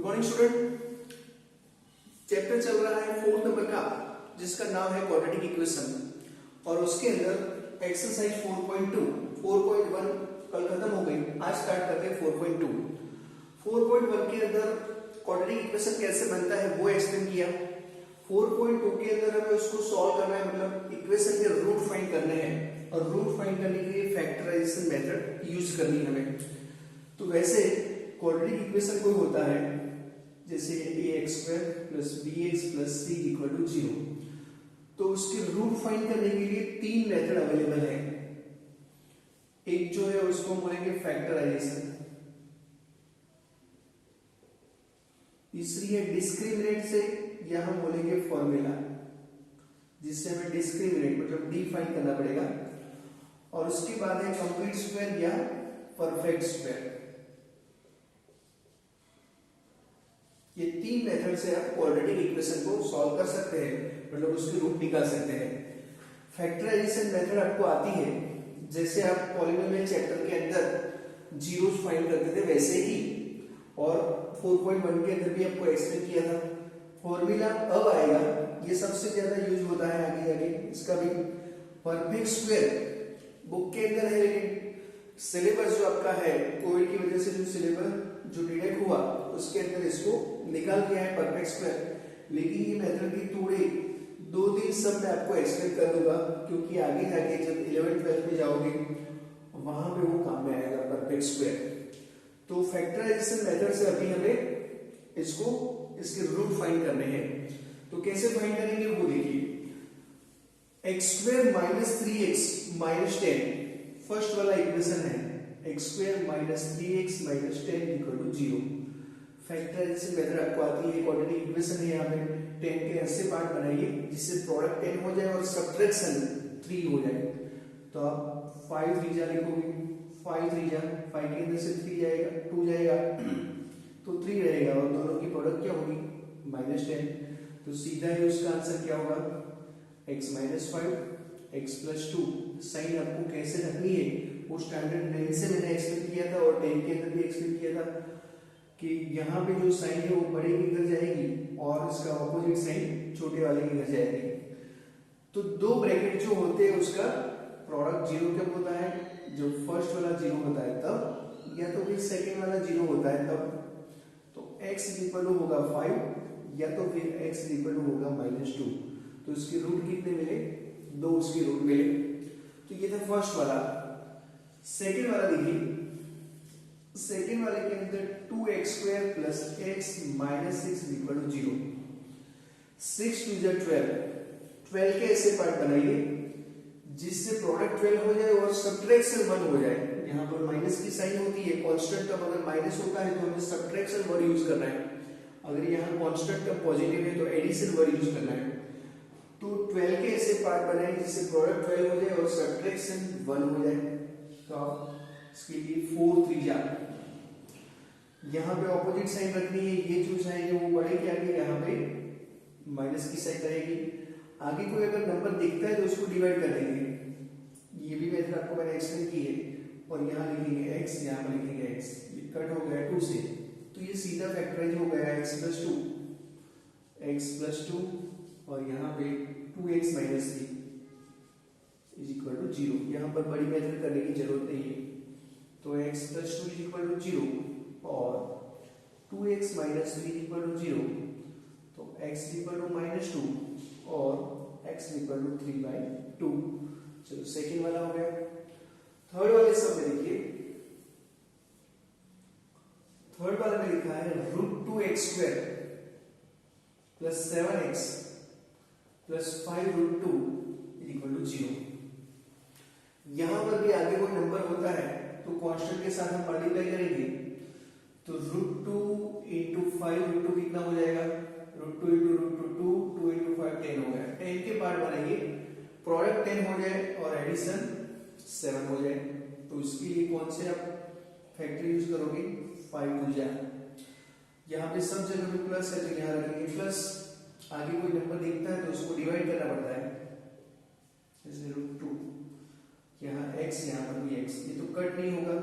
Good morning student. Chapter चल रहा है 4 नंबर का जिसका नाम है क्वाड्रेटिक इक्वेशन और उसके अंदर एक्सरसाइज 4.2 4.1 कल खत्म हो गई, आज स्टार्ट करते हैं 4.2। 4.1 के अंदर क्वाड्रेटिक इक्वेशन कैसे बनता है वो एक्सप्लेन किया। 4.2 के अंदर हमें उसको सॉल्व करना है, मतलब इक्वेशन के रूट फाइंड करने हैं और रूट फाइंड करने के लिए फैक्टराइजेशन मेथड यूज करनी है हमें। तो वैसे क्वाड्रेटिक इक्वेशन कोई होता है जैसे ax² + bx + c = 0, तो उसके रूट फाइंड करने के लिए तीन मेथड अवेलेबल है। एक जो है उसको बोलेंगे फैक्टराइजेशन, तीसरी है डिस्क्रिमिनेंट से या हम बोलेंगे फॉर्मूला, जिससे हमें डिस्क्रिमिनेंट मतलब डी फाइंड करना पड़ेगा, और उसके बाद है कंप्लीट स्क्वायर या परफेक्ट स्क्वायर। ये तीन मेथड से आप क्वाड्रेटिक इक्वेशन को सॉल्व कर सकते हैं, मतलब उसके रूट निकाल सकते हैं। फैक्टराइजेशन मेथड आपको आती है, जैसे आप पॉलिनोमियल चैप्टर के अंदर जीरोस फाइंड करते थे वैसे ही, और 4.1 के अंदर भी आपको एक्सप्लेन किया था। फॉर्मूला अब आएगा, ये सबसे ज्यादा यूज होता है आगे जाके, इसका भी परफेक्ट स्क्वायर बुक के अंदर है, लेकिन सिलेबस जो आपका है कोविड की वजह से जो सिलेबस जो डिटेक्ट हुआ उसके अंदर इसको निकाल दिया है परफेक्ट स्क्वायर। लेकिन ये मेथड की थोड़े 2-3 सब मैं आपको एक्सप्लेन कर दूंगा, क्योंकि आगे जाके जब 11th-12th में जाओगे वहां पे वो काम में आएगा परफेक्ट स्क्वायर। तो फैक्टराइजेशन मेथड से अभी हमें इसके रूट फाइंड करने हैं। तो कैसे फाइंड करेंगे वो देखिए। x² - 3x - 10 फर्स्ट वाला इक्वेशन है, x² - 3x - 10 = 0। फैक्टराइजेशन मेथड आपको आती है, क्वाड्रेटिक इक्वेशन है, यहाँ पे 10 के ऐसे पार्ट बनाइए जिससे प्रोडक्ट 10 हो जाए और सब्ट्रैक्शन 3 हो जाए। तो आप 5 3 लिखोगे, 5 3 5 के अंदर से 3 जाएगा, 2 जाएगा तो 3 रहेगा और दोनों की प्रोडक्ट क्या होगी -10। तो सीधा ही उसका आंसर क्या होगा x - 5 x + 2। साइन आपको कैसे रखनी है वो स्टैंडर्ड 9 से मैंने एक्सप्लेन किया था और 10 के अंदर भी एक्सप्लेन किया था कि यहाँ पे जो साइन है वो बड़े की घर जाएगी और इसका ऑपोजिट साइन छोटे वाले की घर जाएगी। तो दो ब्रैकेट जो होते हैं उसका प्रोडक्ट 0 कब होता है, जब फर्स्ट वाला 0 होता है तब, या तो फिर सेकेंड वाला 0 होता है तब। तो x = होगा 5 या तो फिर x = होगा -2। तो इसके रूट कितने मिले, 2 उसके रूट मिले। तो ये था फर्स्ट वाला। सेकेंड वाला देखिए, सेकेंड वाले के अंदर 2x² + x - 6 = 0। 6 2 12, 12 के ऐसे पार्ट बनाइए जिससे प्रोडक्ट 12 हो जाए और सब्ट्रैक्शन 1 हो जाए। यहाँ पर माइनस की साइन होती है, कांस्टेंट टर्म अगर माइनस होता है तो हमें सब्ट्रैक्शन वर्ड यूज करना है, अगर यहाँ कांस्टेंट टर्म पॉजिटिव है तो एडिशन वर्ड यूज करना है। तो 12 के ऐसे पार्ट बनाए जिससे प्रोडक्ट 12 हो जाए और सब्ट्रैक्शन 1 हो जाए। तो इसके लिए 4 3 यहाँ पे ऑपोजिट साइन रखनी है, ये जो साइन है वो बड़े के आगे यहाँ पे माइनस की साइन रहेगी। आगे कोई अगर नंबर दिखता है तो उसको डिवाइड कर देंगे, ये भी मेथड आपको मैंने एक्सप्लेन की है। और यहाँ लिखेंगे x, यहाँ पर लिखेंगे x, ये कट हो गया 2 से, तो ये सीधा फैक्टराइज हो गया x + 2 और यहाँ पे 2x - 3 = 0। यहाँ पर बड़ी मेथड करने की जरूरत नहीं है। तो x + 2 = 0 और 2x - 3 = 0। तो x = -2 और x = 3/2। चलो सेकेंड वाला हो गया। थर्ड वाले सब में देखिए, थर्ड वाले में लिखा है √2x² + 7x + 5√2 = 0। यहां पर भी आगे कोई नंबर होता है तो कांस्टेंट के साथ हम मल्टीप्लाई करेंगे, तो √2 × 5√2 कितना हो जाएगा, √2 × √2 2 × 5 10 हो गया। 10 के पार्ट बनाएंगे, प्रोडक्ट 10 हो जाए और एडिशन 7 हो जाए। तो इसके लिए कौन से आप फैक्टर यूज करोगे, 5 2 यहाँ पे सब जगह पे प्लस है तो यहाँ रखेंगे प्लस। आगे कोई नंबर दिखता है तो उसको डिवाइड करना पड़ता है, जैसे √2, यहाँ x, यहाँ पर भी x, ये तो कट नहीं होगा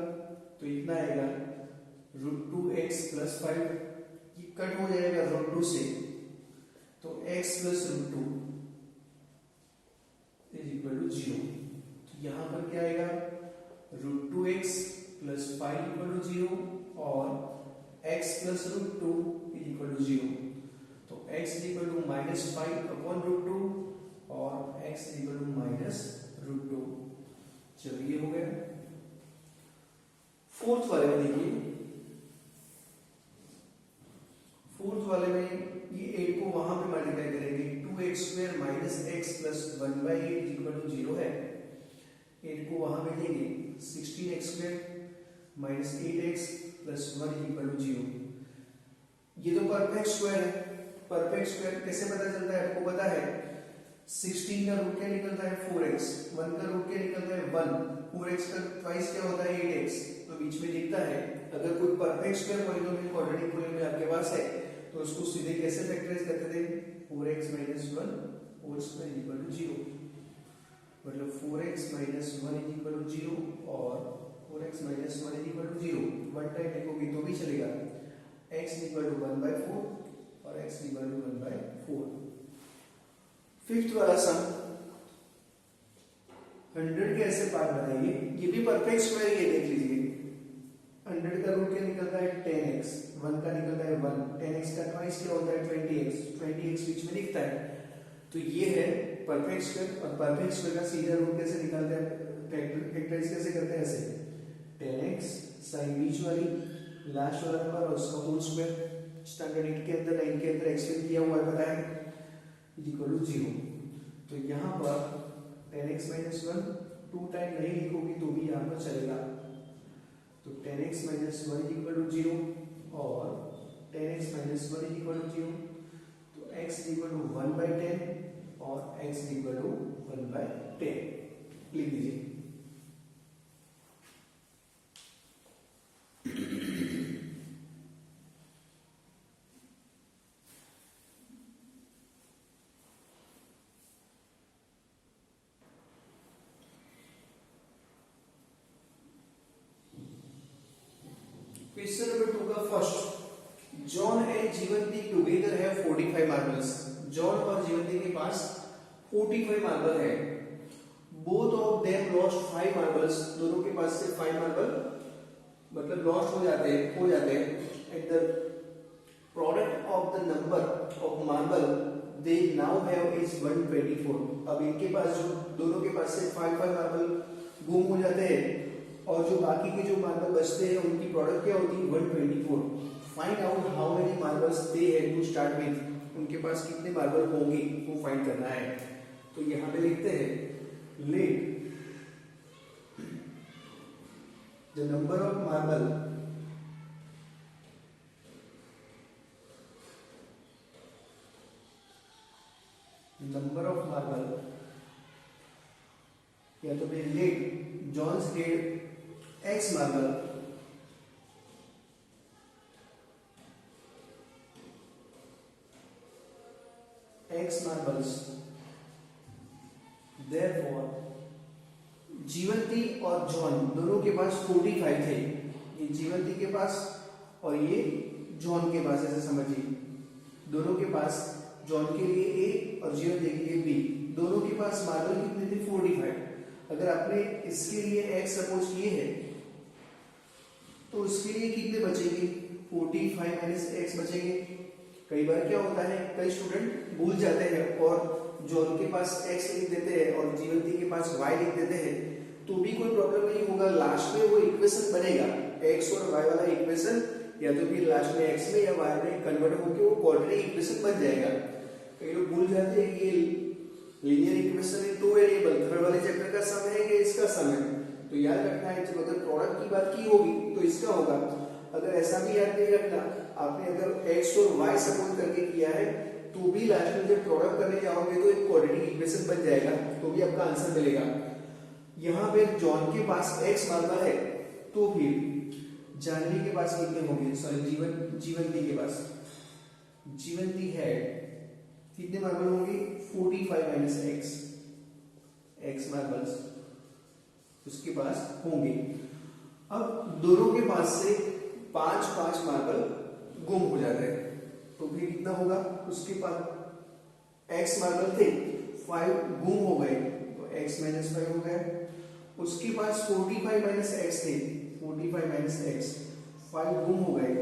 तो इतना आएगा √2x + 5, ये कट हो जाएगा √2 से, तो x plus √2 is equal to 0। तो यहां पर क्या आएगा, √2x प्लस 5 इक्वल टू 0 और x plus √2 is equal to 0। तो x is equal to -5 upon √2 और x इज इक्वल टू -√2। चलिए हो गया। फोर्थ वाले में देखिए, फोर्थ वाले में ये 8 को वहां पे मल्टीप्लाई करेंगे, 2x² minus x plus 1/8 is equal to 0 है। 8 को वहां पे लेंगे, 16x² minus 8x plus 1 is equal to 0। ये तो परफेक्ट स्क्वायर है। परफेक्ट स्क्वायर कैसे पता चलता है, आपको पता है 16 का रूट क्या निकलता है 4x, 1 का रूट क्या निकलता है 1, 4x का ट्वाइस क्या होता है 8x, तो बीच में दिखता है। अगर कोई perfect square polynomial quadratic polynomial आपके पास है तो उसको सीधे कैसे फैक्टराइज करते थे, 4x minus 1 whole square equal to 0, मतलब 4x minus 1 is equal to 0 और 4x minus 1 is equal to 0। One time लिखोगे तो भी चलेगा, x इक्वल टू 1/4 और x इक्वल टू 1/4। फिफ्थ वाला सम 100 के ऐसे पार्ट बनाइए, ये भी परफेक्ट स्क्वायर, ये देख लीजिए 100 का रूट क्या निकलता है 10x, 1 का निकलता है 1, 10x का ट्वाइस क्या होता है 20x, 20x बीच में दिखता है। तो ये है परफेक्ट स्क्वायर। और परफेक्ट स्क्वायर का सीधा रूट कैसे निकालते हैं, फैक्टराइज कैसे करते हैं, ऐसे 10x साइन बीच वाली लास्ट वाला नंबर और उसका होल स्क्वायर। स्टैंडर्ड 8 के अंदर 9 के अंदर एक्सप्लेन किया हुआ है, पता है, इक्वल टू 0। तो यहाँ पर 10x माइनस 1 2 टाइम नहीं लिखोगी तो भी यहाँ पर चलेगा, तो 10x माइनस 1 इक्वल टू 0 और 10x माइनस 1 इक्वल टू 0, तो x इक्वल टू 1/10 और x इक्वल टू 1/10 लिख दीजिए। क्वेश्चन नंबर 2 का first, John and Jeevanti together have 45 marbles. John और जीवंती के पास 45 मार्बल है। Both of them lost 5 marbles, दोनों के पास से 5 मार्बल मतलब लॉस्ट हो जाते हैं। At the product of the number of marble they now have is 124। अब इनके पास जो दोनों के पास से 5 मार्बल गुम हो जाते हैं और जो बाकी के जो मार्बल बचते हैं उनकी प्रोडक्ट क्या होती है 124। Find out how many marbles they have to start with, उनके पास कितने मार्बल होंगे वो फाइंड करना है। तो यहाँ पे लिखते हैं let the number of marble या तो फिर let John's get x marble x marbles, therefore Jivanti और जॉन दोनों के पास 45 थे। ये जीवंती के पास और ये जॉन के पास, ऐसे समझिए दोनों के पास, जॉन के लिए A और जीवंती के लिए B, दोनों के पास मार्बल कितने थे 45। अगर आपने इसके लिए x सपोज किए हैं तो उसके लिए कितने बचेंगे 45 माइनस x बचेंगे। कई बार क्या होता है, कई स्टूडेंट भूल जाते हैं और जॉन के पास x लिख देते हैं और जीवंती के पास y लिख देते हैं, तो भी कोई प्रॉब्लम नहीं होगा। लास्ट में वो इक्वेशन बनेगा, x और y वाला इक्वेशन, या तो फिर लास्ट में x में या y में कन्वर्ट होकर वो क्वाड्रेटिक इक्वेशन बन जाएगा। कई लोग भूल जाते हैं कि लीनियर इक्वेशन में 2 वेरिएबल, थर्ड वाले चैप्टर का सम है कि इसका सम है, तो याद रखना है जब अगर प्रोडक्ट की बात की होगी तो इसका होगा। अगर ऐसा भी याद नहीं रखना, आपने अगर x और y सपोज करके किया है तो भी लास्ट में जब प्रोडक्ट करने जाओगे तो एक क्वाड्रेटिक इक्वेशन बन जाएगा, तो भी आपका आंसर मिलेगा। यहाँ पे जॉन के पास x मार्बल है तो फिर जानवी के पास कितने होंगे, सॉरी जीवंती के पास, जीवंती है कितने मार्बल होंगे 45 माइनस x मार्बल्स उसके पास होंगे। अब दोनों के पास से 5 मार्बल गुम हो जाते हैं। तो भी कितना होगा, उसके पास x मार्बल थे, 5 गुम हो गए तो x माइनस 5 हो गया। उसके पास 45 माइनस एक्स थे, 45 माइनस एक्स, 5 गुम हो गए,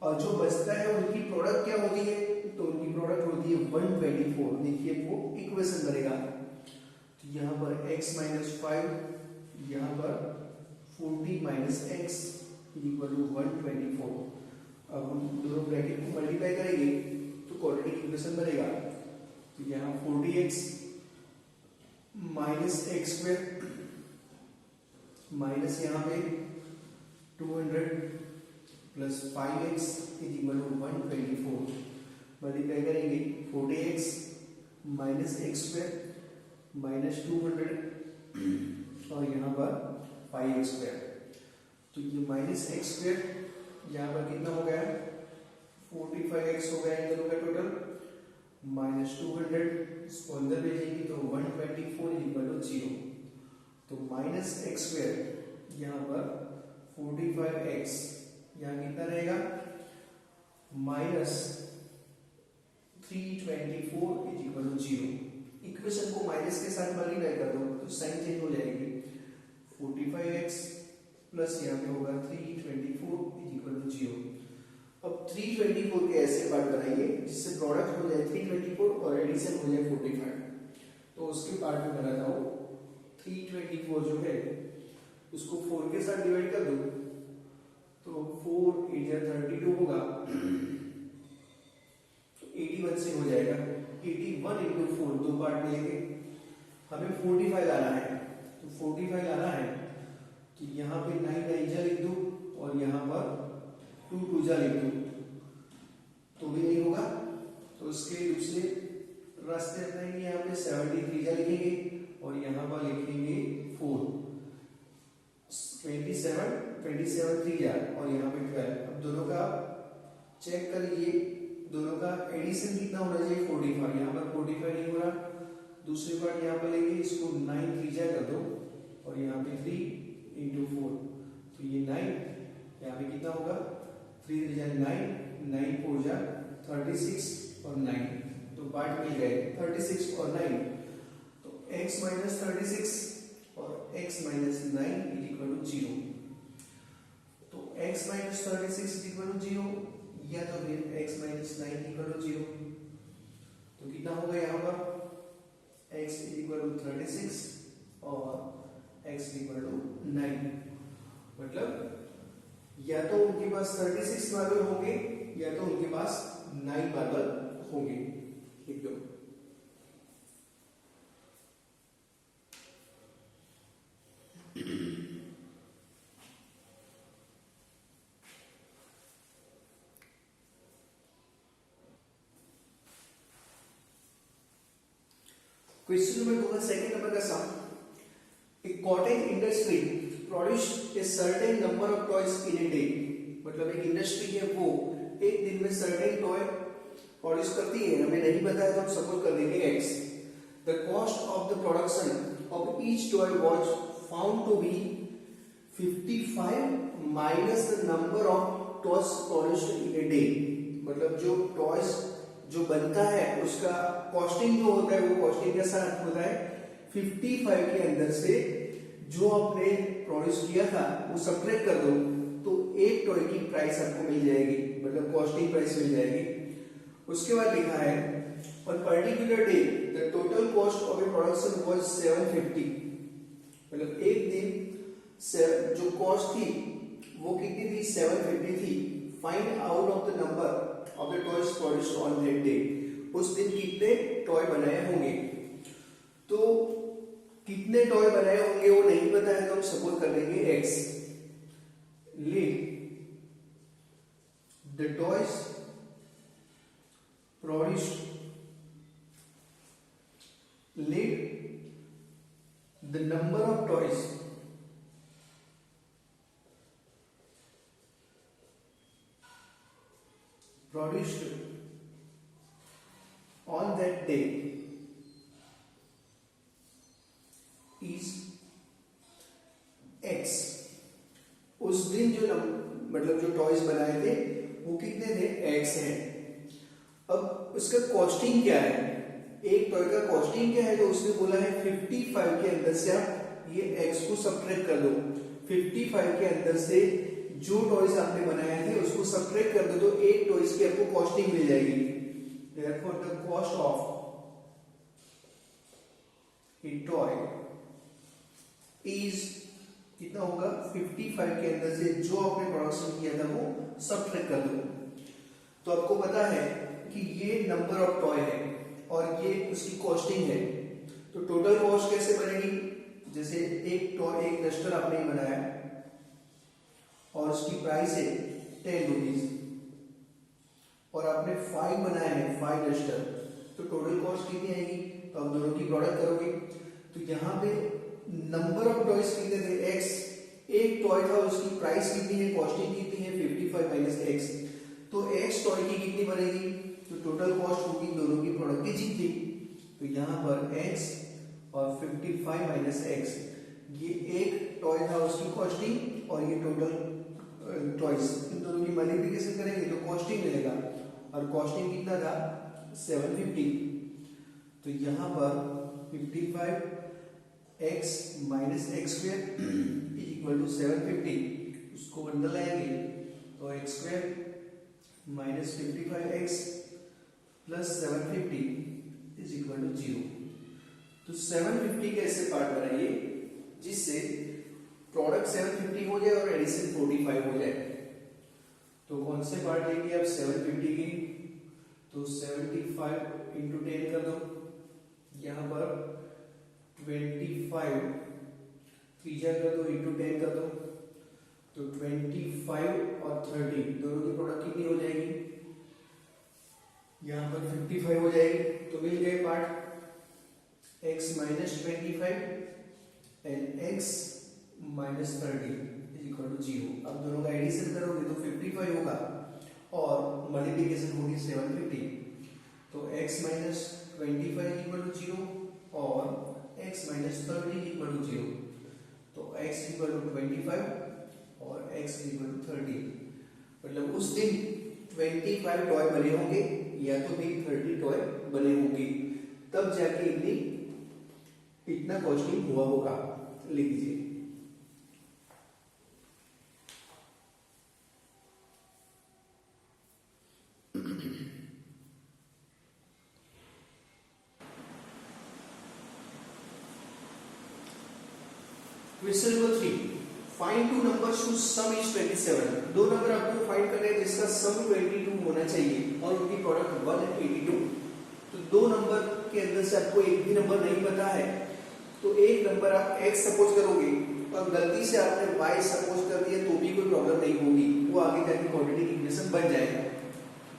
और जो बचता है उनकी प्रोडक्ट क्या होती है, तो उनकी प्रोडक्ट होती है 124। देखिए वो इक्वेशन बनेगा, तो यहाँ पर x माइनस 5, यहाँ पर 40 माइनस एक्स इक्वल टू 124। अब हम दोनों ब्रैकेट को मल्टीप्लाई करेंगे तो क्वाड्रेटिक इक्वेशन बनेगा, तो यहाँ 40x minus x square minus यहाँ पे 200 plus 5x equal to 124, multiply करेंगे 40x minus x square minus 200 और यहाँ पर 5x स्क्वायर, तो ये माइनस एक्स स्क्वायर यहाँ पर कितना हो गया, 45x हो गया इन दोनों का टोटल, माइनस 200 इसको अंदर भेजेंगे तो 124 इक्वल टू 0, तो माइनस एक्स स्क्वायर यहाँ पर 45x, यहाँ कितना रहेगा, माइनस 324 इक्वल टू 0। इक्वेशन को माइनस के साथ मल्टीप्लाई कर दो तो साइन चेंज हो जाएगी, 45x प्लस यहाँ पे होगा 324 इक्वल टू 0। अब 324 के ऐसे पार्ट बनाइए जिससे प्रोडक्ट हो जाए 324 और एडिशन हो जाए 45, तो उसके पार्ट में बनाता हूँ। 324 जो है उसको 4 के साथ डिवाइड कर दो तो 4 8 32 होगा, तो 81 से हो जाएगा। 81 इंटू 4 दो पार्ट में लेंगे, हमें 45 लाना है, तो 45 लाना है तो यहाँ पे 9 9 लिख दो और यहाँ पर 2 2 लिख दो, तो भी नहीं होगा, तो उसके दूसरे रास्ते अपनाएंगे, यहाँ पे 73 लिखेंगे और यहाँ पर लिखेंगे 4, 27 3 और यहाँ पे 12। अब दोनों का चेक कर लीजिए, दोनों का एडिशन कितना होना चाहिए, 45, यहाँ पर 45 नहीं हो रहा, दूसरी पार्ट यहाँ पर लेंगे, इसको 9 3 कर दो और यहाँ पे 3 इंटू 4, तो ये 9, यहाँ पे कितना होगा, 3 3 9, 9 4 36 और 9, तो पार्ट मिल गए 36 और 9, तो x माइनस 36 और x माइनस 9 इक्वल टू 0, तो x माइनस 36 इक्वल टू 0 या तो फिर x माइनस 9 इक्वल टू 0, तो कितना होगा यहाँ पर x इक्वल टू 36 और x इक्वल टू 9, मतलब या तो उनके पास 36 मार्बल होंगे या तो उनके पास 9 मार्बल होंगे। लिख दो। क्वेश्चन नंबर 2 का सेकंड नंबर का सम, a cottage industry produce a certain number of toys in a day, मतलब एक इंडस्ट्री है वो एक दिन में सर्टेन टॉय प्रोड्यूस करती है, हमें नहीं पता है तो हम सपोज कर देंगे x। The cost of the production of each toy was found to be 55 minus the number of toys produced in a day, मतलब जो टॉयज जो बनता है उसका कॉस्टिंग जो होता है वो कॉस्टिंग के साथ होता है 55 के अंदर से जो आपने प्रोड्यूस किया था वो सब्ट्रैक्ट कर दो तो एक टॉय की प्राइस आपको मिल जाएगी, मतलब कॉस्टिंग प्राइस मिल जाएगी। उसके बाद लिखा है on particular day the total cost of a production was 750, मतलब एक दिन जो कॉस्ट थी वो कितनी थी, 750 थी। Find out of the number of the toys produced on that day, उस दिन कितने टॉय बनाए होंगे, तो कितने टॉय बनाए होंगे वो नहीं पता है तो हम सपोज कर देंगे x। Let the toys produced, late the number of toys produced on that day is x। उस दिन जो मतलब जो टॉयज बनाए थे वो कितने थे, x हैं। अब उसका कॉस्टिंग क्या है, एक टॉय का कॉस्टिंग क्या है, तो उसने बोला है 55 के अंदर से आप ये x को सब्ट्रैक्ट कर दो। 55 के अंदर से जो टॉयज आपने बनाए थे उसको सब्ट्रैक्ट कर दो, तो एक टॉयज की आपको कॉस्टिंग मिल जाएगी। Therefore the cost of a toy is कितना होगा, 55 के अंदर से जो आपने प्रोडक्शन किया था वो सब्ट्रैक्ट कर दो। तो आपको पता है कि ये नंबर ऑफ टॉय है और ये उसकी कॉस्टिंग है, तो टोटल कॉस्ट कैसे बनेगी, जैसे एक टॉय, एक डस्टर आपने बनाया और उसकी प्राइस है 10 रुपीज और आपने 5 बनाए हैं, 5 डस्टर, तो टोटल कॉस्ट कितनी आएगी, तो आप दोनों की प्रोडक्ट करोगे। तो यहाँ पे नंबर ऑफ टॉयज कितने थे, x, एक टॉय था उसकी प्राइस कितनी है, कॉस्टिंग कितनी है 55 माइनस x, तो x टॉय की कितनी बनेगी, तो टोटल कॉस्ट होगी दोनों की प्रोडक्ट की जितनी। तो यहाँ पर x और 55 माइनस x, ये एक टॉय था उसकी कॉस्टिंग और ये टोटल टॉयज, इन दोनों की मल्टीप्लिकेशन करेंगे तो कॉस्टिंग मिलेगा और कॉस्टिंग कितना था 750। तो यहाँ पर 55 x minus x square is equal to 750, उसको अंदर लाएंगे तो x square minus 55x plus 750 is equal to 0। तो 750 के ऐसे पार्ट बनाइए जिससे प्रोडक्ट 750 हो जाए और एडिशन 45 हो जाए। तो कौन से पार्ट लेंगे आप 750 की, तो 75 इंटू 10 कर दो, यहाँ पर 25 त्रिज्या कर दो इंटू 10 कर दो, तो 25 और 30 दोनों की प्रोडक्ट कितनी हो जाएगी, यहाँ पर 55 हो जाएगी। तो मिल गए part x minus 25 and x minus 30 is equal to 0। अब दोनों का एडिशन करोगे तो 55 होगा और मल्टीप्लिकेशन होगी 750, तो x माइनस 25 इक्वल टू 0 और x माइनस 30 इक्वल टू 0, तो x इक्वल टू 25 और x इक्वल टू 30। मतलब उस दिन 25 टॉय बने होंगे या तो भी 30 टॉय बने होंगे, तब जाके इतना कॉस्टिंग हुआ होगा। लिख दीजिए। Question number 3, find two numbers whose sum is 27। दो नंबर आपको फाइंड करना है जिसका सम 22 होना चाहिए और उनकी प्रोडक्ट 182। तो दो नंबर के अंदर से आपको एक भी नंबर नहीं पता है, तो एक नंबर आप x सपोज करोगे और गलती से आपने y सपोज कर दिया तो भी कोई प्रॉब्लम नहीं होगी, वो आगे जाके क्वाड्रेटिक इक्वेशन बन जाएगा।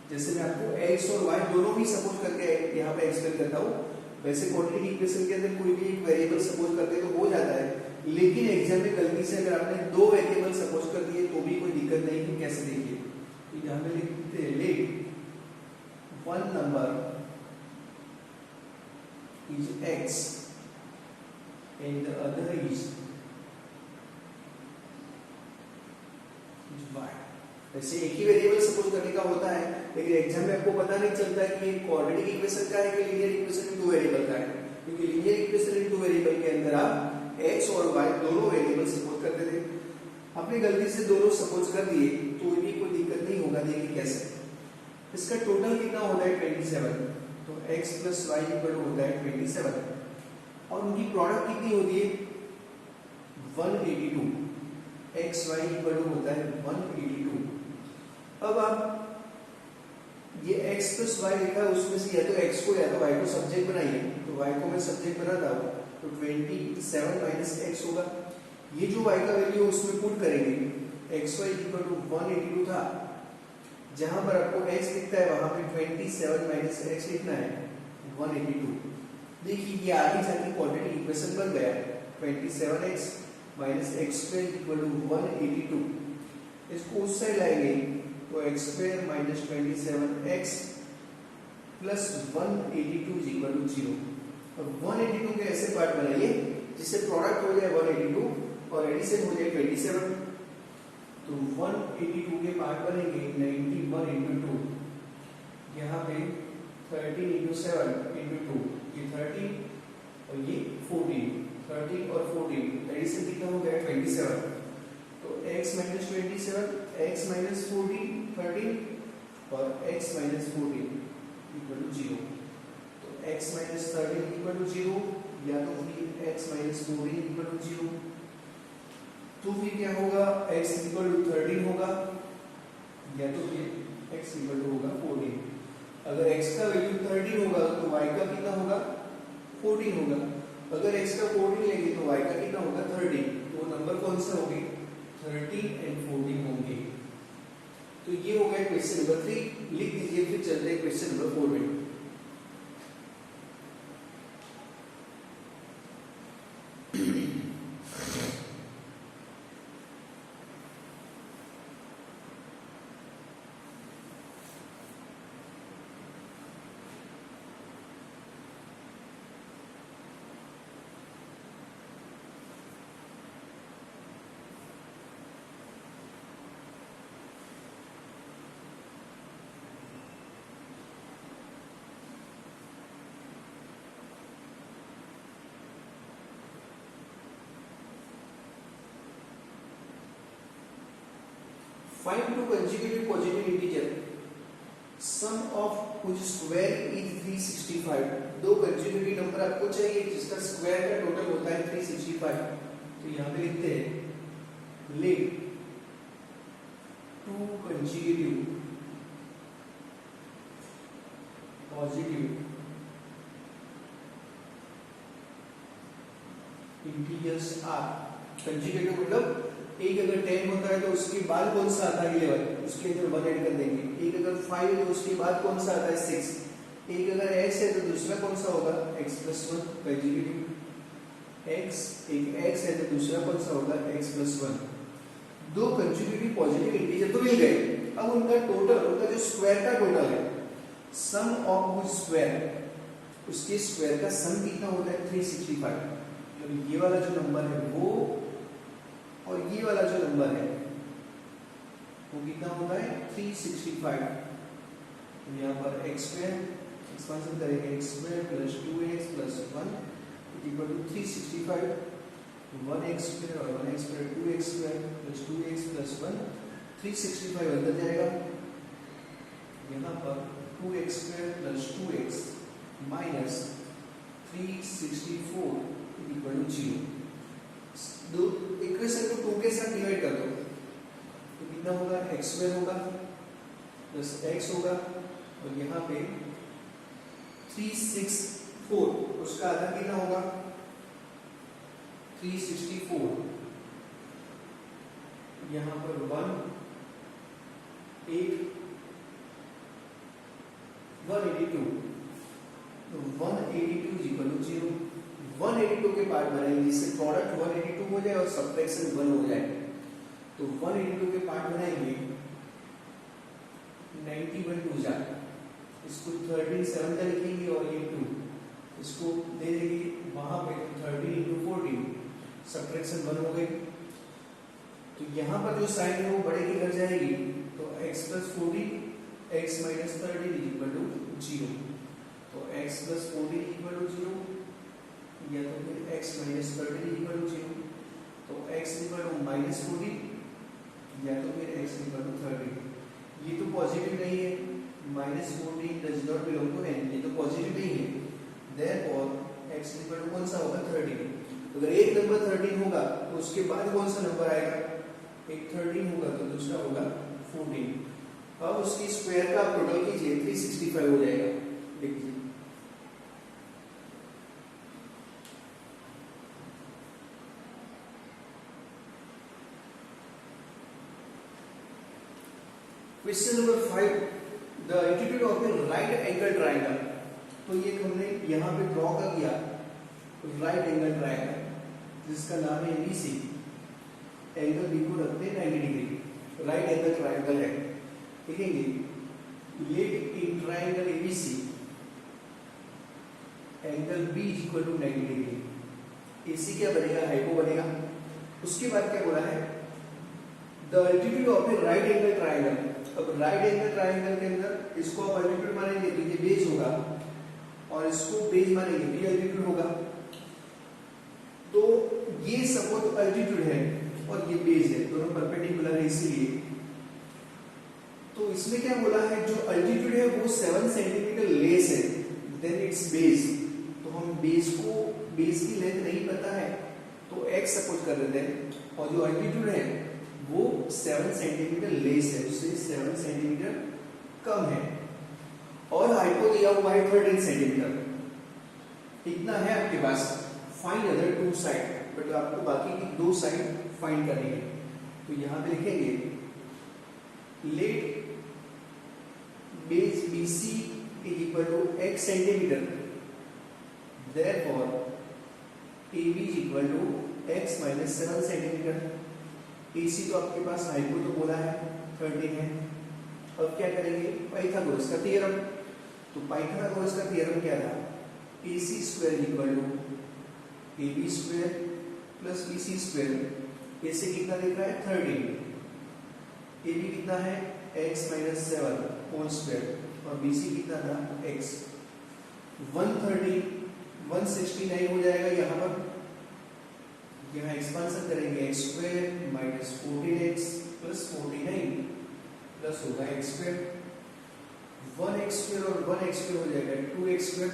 जैसे मैं आपको x और y दोनों भी सपोज करके यहाँ पे एक्सप्लेन करता हूँ, वैसे क्वाड्रेटिक इक्वेशन के अंदर कोई भी एक वेरिएबल सपोज करते तो हो जाता है, लेकिन एग्जाम में गलती से अगर आपने दो वेरिएबल सपोज कर दिए तो भी कोई दिक्कत नहीं। तो कैसे देखिए, तो यहाँ पे लिखते हैं let one number is x and the other is y। वैसे एक ही वेरिएबल सपोज करने का होता है, लेकिन एग्जाम में आपको पता नहीं चलता है कि ये क्वाड्रेटिक इक्वेशन का है कि लीनियर इक्वेशन में दो वेरिएबल का है, क्योंकि लीनियर इक्वेशन में दो वेरिएबल के अंदर आप x और y दोनों वेरिएबल सपोज करते थे। आपने गलती से दोनों सपोज कर दिए तो भी कोई दिक्कत नहीं होगा। देखिए कैसे, इसका टोटल कितना होता है 27, तो x प्लस y इक्वल होता है 27 और उनकी प्रोडक्ट कितनी होती है 182, x y इक्वल होता है 182। अब आप ये x प्लस y लिखा है, उसमें से या तो x को या तो y को सब्जेक्ट बनाइए, तो y को मैं सब्जेक्ट बनाता हूँ तो 27 माइनस x होगा। ये जो y का वैल्यू है उसमें पुट करेंगे, xy इक्वल टू 182 था, जहां पर आपको x दिखता है वहां पे 27 माइनस x लिखना है 182। देखिए ये आगे जाके क्वाड्रेटिक इक्वेशन बन गया, 27x minus x square equal to 182। इसको उस साइड लाएंगे तो x square minus 27x plus 182 equal to 0। और 182 के ऐसे पार्ट बनाइए जिससे प्रोडक्ट हो जाए 182 और एडिशन हो जाए 27। तो 182 के पार्ट बनेंगे 91 into 2, यहाँ पे 13 इंटू 7 इंटू 2, ये 13 और ये 14, 13 और 14 एडिशन कितना हो गया 27। तो x माइनस 27, x माइनस 14 13 और x माइनस 14 इक्वल टू 0। तो x माइनस 13 इक्वल टू 0 या तो फिर x माइनस 14 इक्वल टू 0। तो फिर क्या होगा, x इक्वल टू 13 होगा या तो फिर x इक्वल टू होगा 14। अगर x का वैल्यू 13 होगा तो y का कितना होगा 14 होगा। अगर x का 14 लेंगे तो y का कितना होगा 13। तो नंबर कौन सा होंगे 13 एंड 14 होंगे। तो ये हो गया क्वेश्चन नंबर 3, लिख दीजिए। फिर चलते हैं क्वेश्चन नंबर 4 में। Find two consecutive positive integer, sum of whose square is 365। दो consecutive नंबर आपको चाहिए जिसका स्क्वायर का टोटल होता है 365। तो यहाँ पे लिखते हैं let two consecutive positive integers are। consecutive मतलब एक अगर 10 होता है तो उसके बाद कौन सा आता है 11, उसके अंदर 1 ऐड कर देंगे। एक अगर 5 है तो उसके बाद कौन सा आता है 6। एक अगर x है तो दूसरा कौन सा होगा x plus 1 कंजुगेटिव x। एक x है तो दूसरा कौन सा होगा x plus 1। दो कंजुगेटिव पॉजिटिव इंटीजर तो मिल गए। अब उनका टोटल, उनका जो स्क्वायर का टोटल है, सम ऑफ व्हिच स्क्वायर, उसके स्क्वायर का सम कितना होता है 365। मतलब ये वाला जो नंबर है वो और ये वाला जो नंबर है वो कितना होता है 365। तो यहाँ पर x स्क्वायर एक्सपेंशन करेंगे x square plus 2x plus 1 equal to 365। 1x square और 1x square 2x square plus 2x plus 1 365 अंदर जाएगा। यहाँ पर 2x square plus 2x minus 364 equal to 0। दो इक्वेशन को 2 के साथ डिवाइड कर दो तो कितना होगा x स्क्वायर होगा प्लस x होगा और यहाँ पे 364 उसका आधा कितना होगा 364। यहाँ पर 182 तो 182 इक्वल टू 0। 182 के पार्ट बनाएंगे जिससे प्रोडक्ट 182 हो जाए और सब्ट्रैक्शन 1 हो जाए। तो 182 के पार्ट बनाएंगे 91 2 जा, इसको 13 7 का लिखेंगे और ये 2 इसको दे देंगे वहां पे 13 into 14 सब्ट्रैक्शन 1 हो गई। तो यहाँ पर जो साइन है वो बड़े की घर जाएगी तो x plus 14 x minus 13 equal to 0। तो x plus 14 इक्वल टू 0 या तो फिर x माइनस 13 इक्वल टू 0। तो x इक्वल टू माइनस 14 या तो फिर x इक्वल टू 13। ये तो पॉजिटिव नहीं है, minus 14 does not belong to n, ये तो पॉजिटिव नहीं है। देयरफॉर x इक्वल टू कौन सा होगा 13। अगर एक नंबर 13 होगा तो उसके बाद कौन सा नंबर आएगा, एक 13 होगा तो दूसरा होगा 14। अब उसकी स्क्वायर का टोटल कीजिए 365 हो जाएगा। देखिए question number 5, the altitude of A right angle triangle. तो ये हमने यहाँ पे ड्रॉ कर दिया राइट एंगल ट्रायंगल जिसका नाम है ABC। एंगल B को रखते हैं 90 डिग्री, राइट एंगल ट्रायंगल है। देखेंगे let in triangle ABC angle B equal to 90 degree. AC क्या बनेगा, हाइपो बनेगा। उसके बाद क्या बोला है, the altitude of A right angle triangle. अब राइट एंगल ट्रायंगल के अंदर इसको आप अल्टीट्यूड मानेंगे तो ये बेस होगा और इसको बेस मानेंगे भी अल्टीट्यूड होगा। तो ये सपोज अल्टीट्यूड है और ये बेस है, दोनों परपेंडिकुलर है इसीलिए। तो इसमें क्या बोला है, जो अल्टीट्यूड है वो 7 सेंटीमीटर लेस है देन इट्स बेस। तो हम बेस की लेंथ नहीं पता है तो x सपोज कर देते हैं और जो अल्टीट्यूड है वो 7 सेंटीमीटर लेस है, उससे 7 सेंटीमीटर कम है और हाइपो दिया हुआ है 13 सेंटीमीटर। इतना है आपके पास। Find other two side, but आपको बाकी की दो साइड फाइंड करनी है। तो यहां पे लिखेंगे let base BC is equal to x centimetre, therefore AB is equal to x minus 7 centimetre. AC तो आपके पास हाइपो तो बोला है 13 है। अब क्या करेंगे, पाइथागोरस का थ्योरम। तो पाइथागोरस का थ्योरम क्या था, AC square equal to AB square plus BC square. AC कितना दिख रहा है 13, AB कितना है x माइनस 7 होल स्क्वायर और BC कितना था x। 130 169 हो जाएगा। यहाँ पर यहाँ एक्सपांशन करेंगे x square minus 14x plus 49 plus होगा x स्क्वायर। 1x स्क्वायर और 1x स्क्वायर हो जाएगा 2x स्क्वायर।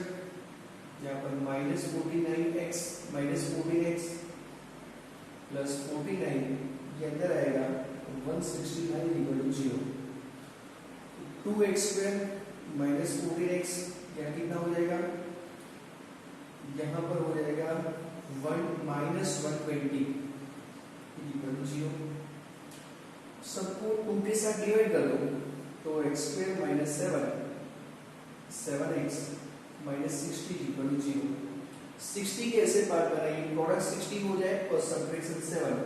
यहाँ पर minus 49x minus 14x plus 49 ये अंदर आएगा 169 equal to 0। 2x square minus 14x यहाँ कितना हो जाएगा, यहाँ पर हो जाएगा 1 माइनस 120 इक्वल टू 0। सबको 2 के साथ डिवाइड कर दो तो x square minus 7x minus 60 equal to 0। 60 के ऐसे पार्ट बनाइए, प्रोडक्ट 60 हो जाए और सब्ट्रैक्शन 7।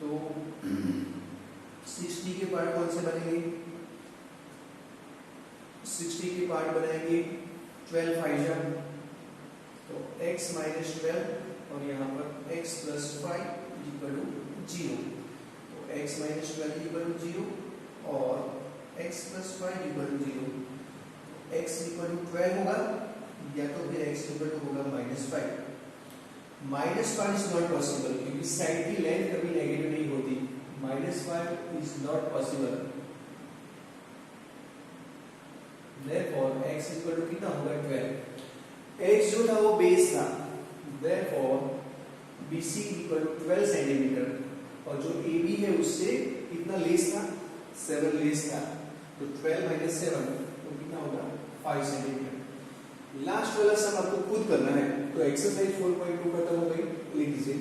तो 60 के पार्ट कौन से बनेंगे, 60 के पार्ट बनाएंगे 12 5 तो x माइनस 12 और यहाँ पर x प्लस 5 इक्वल टू 0। तो x माइनस 12 इक्वल टू 0 और x plus 5 equal to 0। x equal to 12 होगा या तो फिर x इक्वल टू होगा minus 5। Minus 5 is not possible क्योंकि साइड की लेंथ कभी नेगेटिव नहीं होती। Minus 5 is not possible, therefore x equal to कितना होगा 12। x जो था वो बेस था, therefore BC equal to 12 centimetre और जो AB है उससे कितना लेस था 7 लेस था। तो 12 माइनस 7 तो कितना होगा 5 सेंटीमीटर। लास्ट वाला सम आपको खुद करना है। तो एक्सरसाइज 4.2 खत्म हो गई, लिख दीजिए।